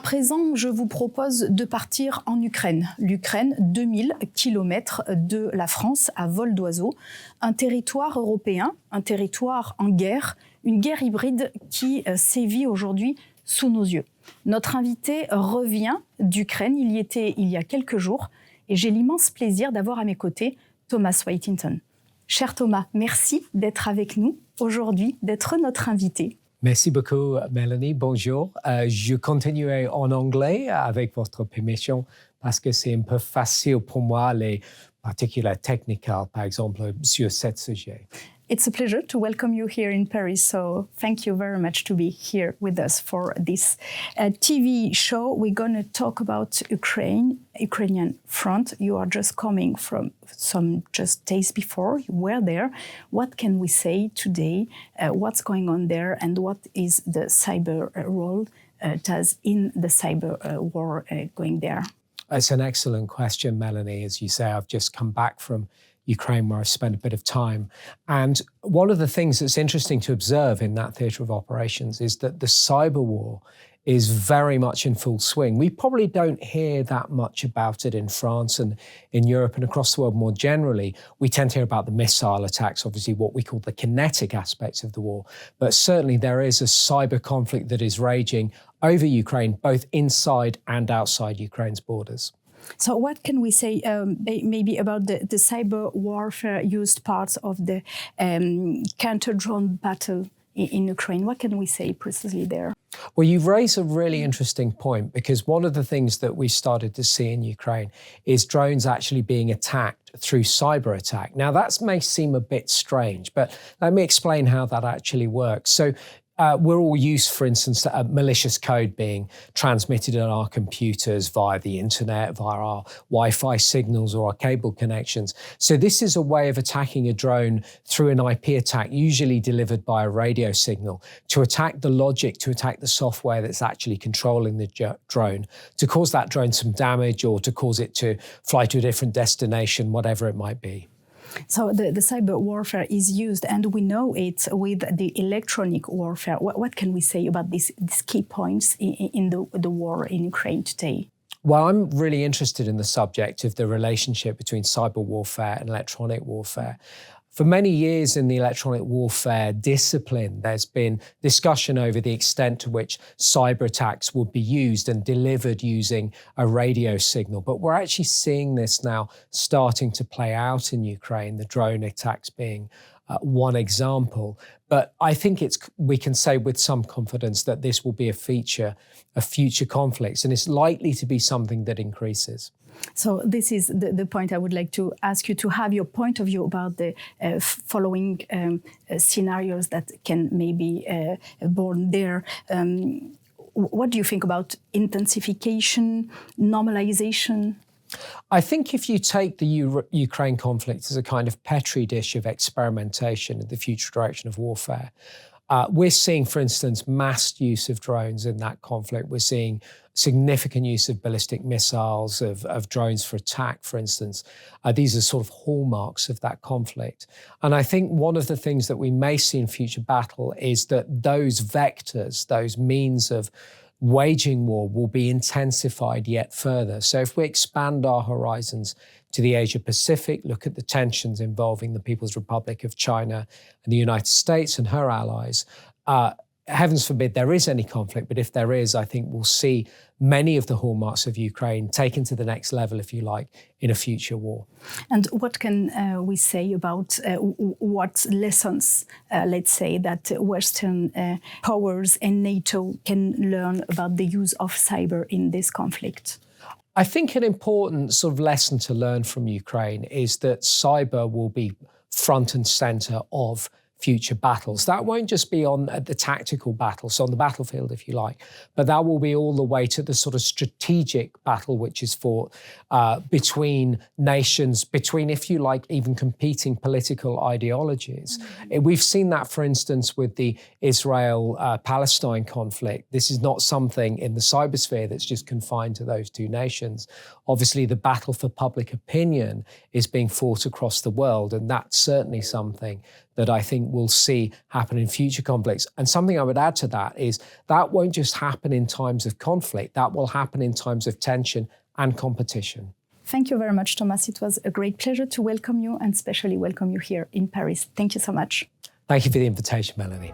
présent, je vous propose de partir en Ukraine. L'Ukraine, 2000 km de la France à vol d'oiseau. Un territoire européen, un territoire en guerre, une guerre hybride qui sévit aujourd'hui sous nos yeux. Notre invité revient d'Ukraine, il y était il y a quelques jours, et j'ai l'immense plaisir d'avoir à mes côtés Thomas Withington. Cher Thomas, merci d'être avec nous aujourd'hui, d'être notre invité. Merci beaucoup, Mélanie. Bonjour. Je continuerai en anglais avec votre permission parce que c'est un peu facile pour moi les particularités techniques, par exemple, sur ce sujet. It's a pleasure to welcome you here in Paris. So thank you very much to be here with us for this TV show. We're going to talk about Ukrainian front. You are just coming from some just days before. You were there. What can we say today? What's going on there? And what is the cyber role does in the cyber war going there? It's an excellent question, Melanie. As you say, I've just come back from Ukraine, where I've spent a bit of time. And one of the things that's interesting to observe in that theatre of operations is that the cyber war is very much in full swing. We probably don't hear that much about it in France and in Europe and across the world more generally. We tend to hear about the missile attacks, obviously what we call the kinetic aspects of the war. But certainly there is a cyber conflict that is raging over Ukraine, both inside and outside Ukraine's borders. So what can we say maybe about the cyber warfare used parts of the counter-drone battle in Ukraine? What can we say precisely there? Well, you've raised a really interesting point, because one of the things that we started to see in Ukraine is drones actually being attacked through cyber attack. Now, that may seem a bit strange, but let me explain how that actually works. So we're all used, for instance, to malicious code being transmitted on our computers via the internet, via our Wi-Fi signals or our cable connections. So this is a way of attacking a drone through an IP attack, usually delivered by a radio signal, to attack the logic, to attack the software that's actually controlling the drone, to cause that drone some damage or to cause it to fly to a different destination, whatever it might be. So the cyber warfare is used, and we know it with the electronic warfare. What can we say about these key points in the war in Ukraine today? Well, I'm really interested in the subject of the relationship between cyber warfare and electronic warfare. For many years in the electronic warfare discipline, there's been discussion over the extent to which cyber attacks would be used and delivered using a radio signal. But we're actually seeing this now starting to play out in Ukraine, the drone attacks being one example. But I think we can say with some confidence that this will be a feature of future conflicts, and it's likely to be something that increases. So this is the point I would like to ask you to have your point of view about the following scenarios that can maybe born there. What do you think about intensification, normalization? I think if you take the Ukraine conflict as a kind of petri dish of experimentation in the future direction of warfare, we're seeing, for instance, mass use of drones in that conflict. We're seeing significant use of ballistic missiles, of drones for attack, for instance. These are sort of hallmarks of that conflict. And I think one of the things that we may see in future battle is that those vectors, those means of waging war, will be intensified yet further. So if we expand our horizons to the Asia-Pacific, look at the tensions involving the People's Republic of China and the United States and her allies, heavens forbid there is any conflict, but if there is, I think we'll see many of the hallmarks of Ukraine taken to the next level, if you like, in a future war. And what can we say about what lessons, let's say, that Western powers and NATO can learn about the use of cyber in this conflict? I think an important sort of lesson to learn from Ukraine is that cyber will be front and center of future battles. That won't just be on the tactical battle, so on the battlefield, if you like, but that will be all the way to the sort of strategic battle which is fought between nations, between, if you like, even competing political ideologies. Mm-hmm. We've seen that, for instance, with the Israel-Palestine conflict. This is not something in the cybersphere that's just confined to those two nations. Obviously, the battle for public opinion is being fought across the world, and that's certainly something that I think think we'll see happen in future conflicts. And something I would add to that is that won't just happen in times of conflict, that will happen in times of tension and competition. Thank you very much, Thomas. It was a great pleasure to welcome you and especially welcome you here in Paris. Thank you so much. Thank you for the invitation, Melanie.